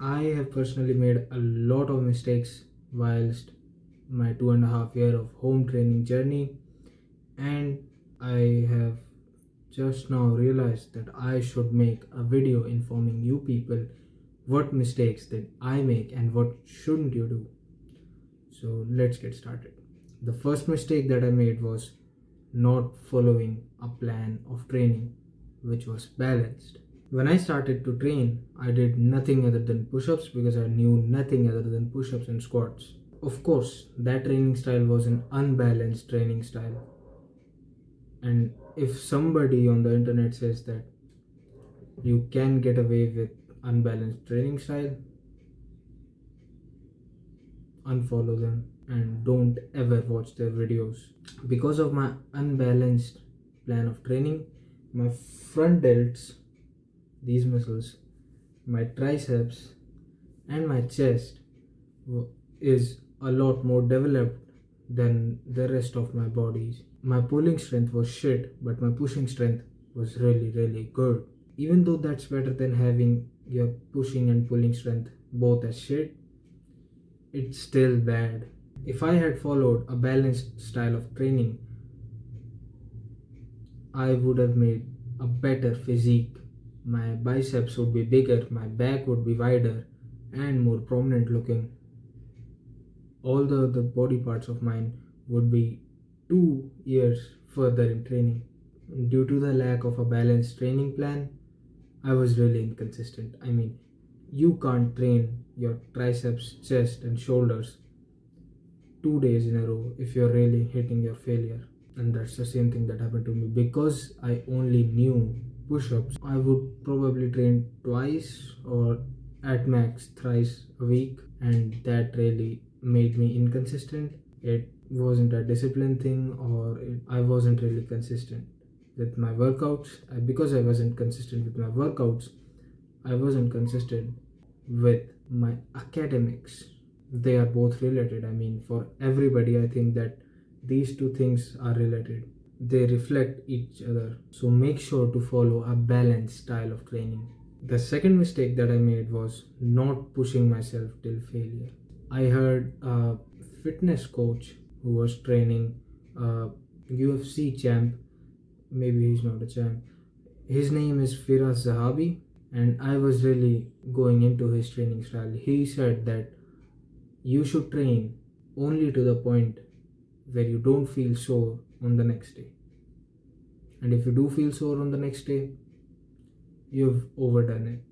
I have personally made a lot of mistakes whilst my 2.5 year of home training journey, and I have just now realized that I should make a video informing you people what mistakes did I make and what shouldn't you do. So let's get started. The first mistake that I made was not following a plan of training which was balanced. When I started to train, I did nothing other than push ups because I knew nothing other than push ups and squats. Of course, that training style was an unbalanced training style. And if somebody on the internet says that you can get away with unbalanced training style, unfollow them and don't ever watch their videos. Because of my unbalanced plan of training, my front delts, these muscles, my triceps, and my chest is a lot more developed than the rest of my bodies. My pulling strength was shit, but my pushing strength was really, really good. Even though that's better than having your pushing and pulling strength both as shit, it's still bad. If I had followed a balanced style of training, I would have made a better physique. My biceps would be bigger, my back would be wider and more prominent looking. All the other body parts of mine would be 2 years further in training. Due to the lack of a balanced training plan, I was really inconsistent. I mean, you can't train your triceps, chest, and shoulders 2 days in a row if you're really hitting your failure. And that's the same thing that happened to me. Because I only knew push ups, I would probably train twice or at max thrice a week, and that really made me inconsistent. It wasn't a discipline thing, or I wasn't really consistent with my workouts. Because I wasn't consistent with my workouts, I wasn't consistent with my academics. They are both related. I mean, for everybody, I think that these two things are related. They reflect each other. So make sure to follow a balanced style of training. The second mistake that I made was not pushing myself till failure. I heard a fitness coach who was training a UFC champ. Maybe he's not a champ. His name is Firas Zahabi, and I was really going into his training style. He said that you should train only to the point where you don't feel sore on the next day. And if you do feel sore on the next day, you've overdone it.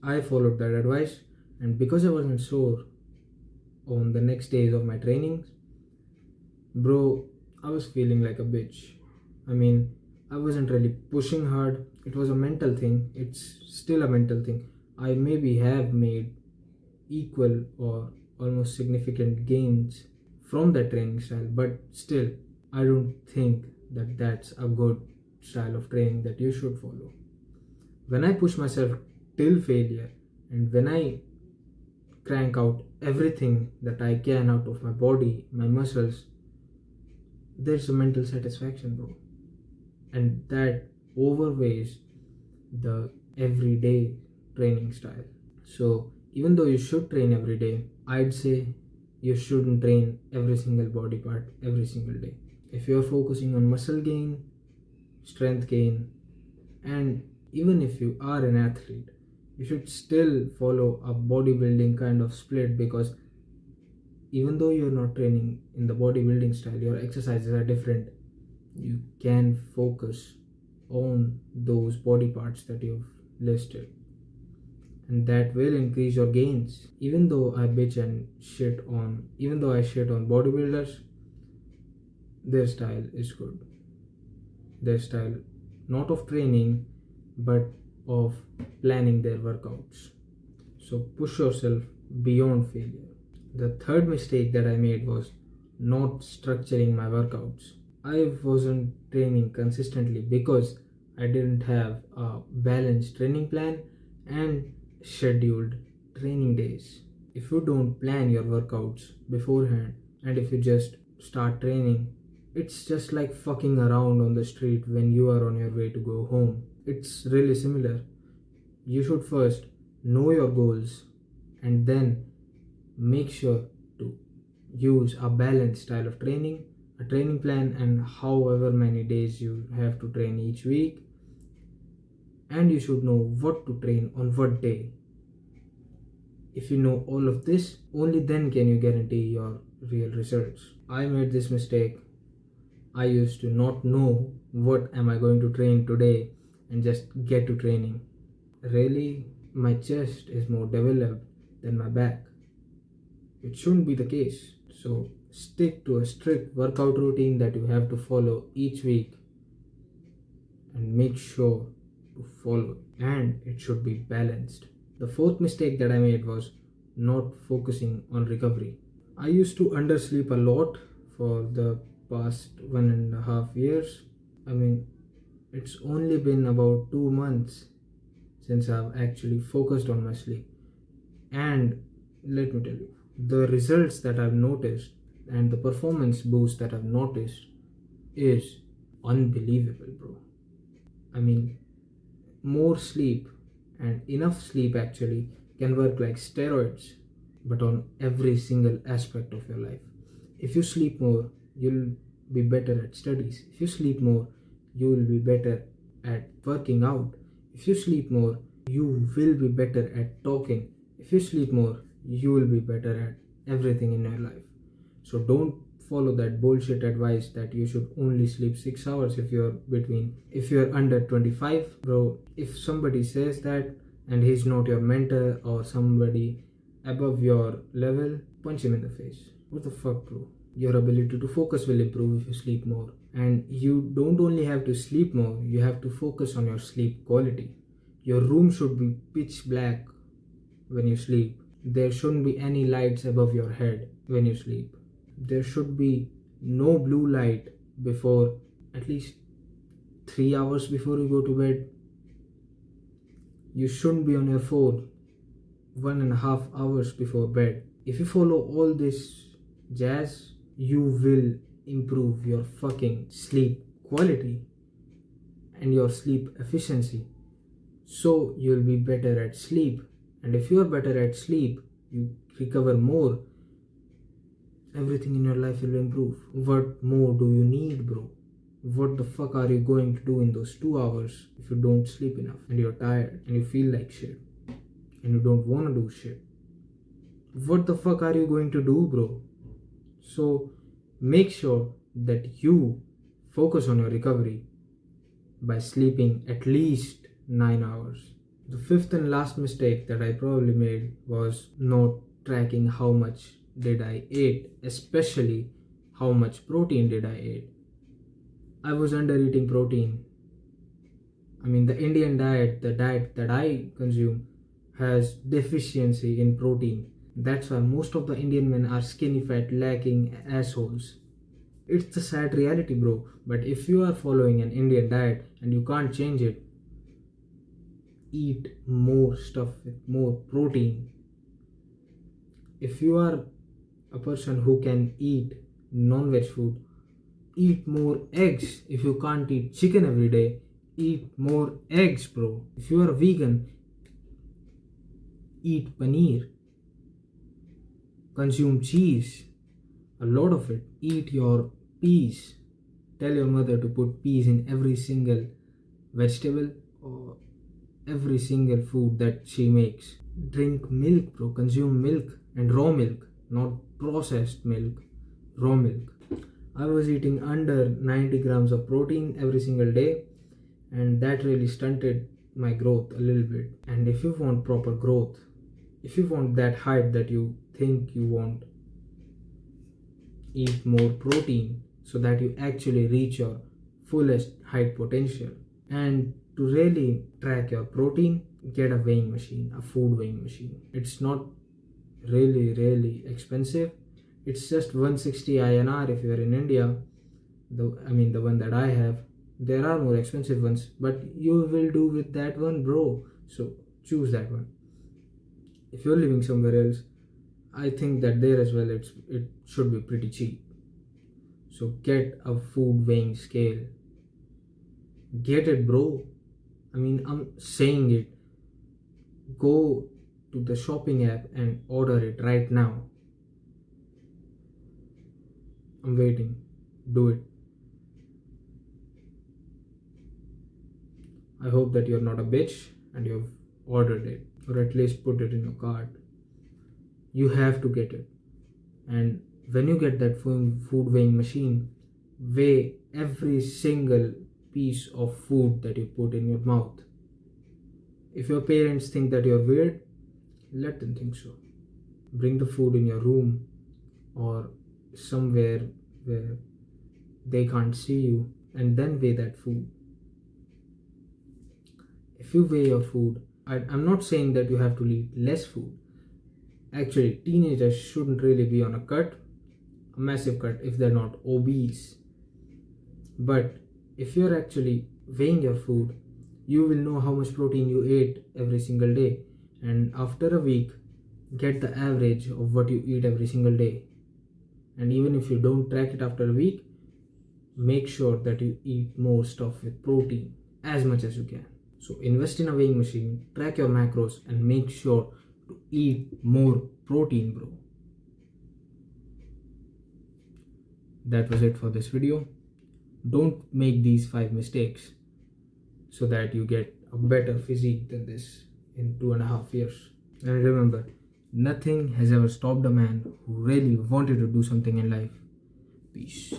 I followed that advice, and because I wasn't sore on the next days of my trainings, bro, I was feeling like a bitch. I mean, I wasn't really pushing hard. It was a mental thing. It's still a mental thing. I maybe have made equal or almost significant gains from that training style, but still, I don't think that that's a good style of training that you should follow. When I push myself till failure and when I crank out everything that I can out of my body, my muscles, there's a mental satisfaction, bro. And that overweighs the everyday training style. So, even though you should train every day, I'd say you shouldn't train every single body part every single day. If you're focusing on muscle gain, strength gain, and even if you are an athlete, you should still follow a bodybuilding kind of split, because even though you're not training in the bodybuilding style, your exercises are different. You can focus on those body parts that you've listed, and that will increase your gains. Even though I shit on bodybuilders, their style is good. Their style, not of training, but of planning their workouts. So push yourself beyond failure. The third mistake that I made was not structuring my workouts. I wasn't training consistently because I didn't have a balanced training plan and scheduled training days. If you don't plan your workouts beforehand and if you just start training, it's just like fucking around on the street when you are on your way to go home. It's really similar. You should first know your goals, and then make sure to use a balanced style of training, a training plan, and however many days you have to train each week. And you should know what to train on what day. If you know all of this, only then can you guarantee your real results. I made this mistake. I used to not know what am I going to train today and just get to training. Really, my chest is more developed than my back. It shouldn't be the case. So stick to a strict workout routine that you have to follow each week and make sure to follow it. And it should be balanced. The fourth mistake that I made was not focusing on recovery. I used to undersleep a lot for the past 1.5 years. I mean, it's only been about 2 months since I've actually focused on my sleep. And let me tell you, the results that I've noticed and the performance boost that I've noticed is unbelievable, bro. I mean, more sleep and enough sleep actually can work like steroids, but on every single aspect of your life. If you sleep more, you'll be better at studies. If you sleep more, you will be better at working out. If you sleep more, you will be better at talking. If you sleep more, you will be better at everything in your life. So don't follow that bullshit advice that you should only sleep 6 hours if you're under 25, bro. If somebody says that and he's not your mentor or somebody above your level, punch him in the face. What the fuck, bro? Your ability to focus will improve if you sleep more. And you don't only have to sleep more, you have to focus on your sleep quality. Your room should be pitch black when you sleep. There shouldn't be any lights above your head when you sleep. There should be no blue light before at least 3 hours before you go to bed. You shouldn't be on your phone 1.5 hours before bed. If you follow all this jazz, you will improve your fucking sleep quality and your sleep efficiency. So you'll be better at sleep. And if you're better at sleep, you recover more. Everything in your life will improve. What more do you need, bro? What the fuck are you going to do in those 2 hours if you don't sleep enough and you're tired and you feel like shit and you don't want to do shit? What the fuck are you going to do, bro? So make sure that you focus on your recovery by sleeping at least 9 hours. The fifth and last mistake that I probably made was not tracking how much did I ate, especially how much protein did I eat. I was under eating protein. I mean, the Indian diet, the diet that I consume, has deficiency in protein. That's why most of the Indian men are skinny fat lacking assholes. It's the sad reality, bro. But if you are following an Indian diet and you can't change it, eat more stuff with more protein. If you are a person who can eat non-veg food, eat more eggs. If you can't eat chicken every day, eat more eggs, bro. If you are a vegan, eat paneer. Consume cheese, a lot of it. Eat your peas. Tell your mother to put peas in every single vegetable or every single food that she makes. Drink milk, bro. Consume milk and raw milk, not processed milk, raw milk. I was eating under 90 grams of protein every single day, and that really stunted my growth a little bit. And if you want proper growth, if you want that height that you think you want, eat more protein so that you actually reach your fullest height potential. And to really track your protein, get a weighing machine, a food weighing machine. It's not really expensive. It's just 160 INR if you're in India. The one that I have. There are more expensive ones, but you will do with that one, bro. So choose that one. If you're living somewhere else, I think that there as well it should be pretty cheap. So get a food weighing scale. Get it, bro. I mean, I'm saying it. Go to the shopping app and order it right now. I'm waiting. Do it. I hope that you're not a bitch and you've ordered it, or at least put it in your cart. You have to get it. And when you get that food weighing machine, weigh every single piece of food that you put in your mouth. If your parents think that you're weird, let them think so. Bring the food in your room or somewhere where they can't see you, and then weigh that food. If you weigh your food, I'm not saying that you have to eat less food. Actually, teenagers shouldn't really be on a massive cut if they're not obese. But if you're actually weighing your food, you will know how much protein you ate every single day. And after a week, get the average of what you eat every single day. And even if you don't track it after a week, make sure that you eat more stuff with protein as much as you can. So invest in a weighing machine, track your macros, and make sure to eat more protein, bro. That was it for this video. Don't make these 5 mistakes so that you get a better physique than this in 2.5 years. And remember, nothing has ever stopped a man who really wanted to do something in life. Peace.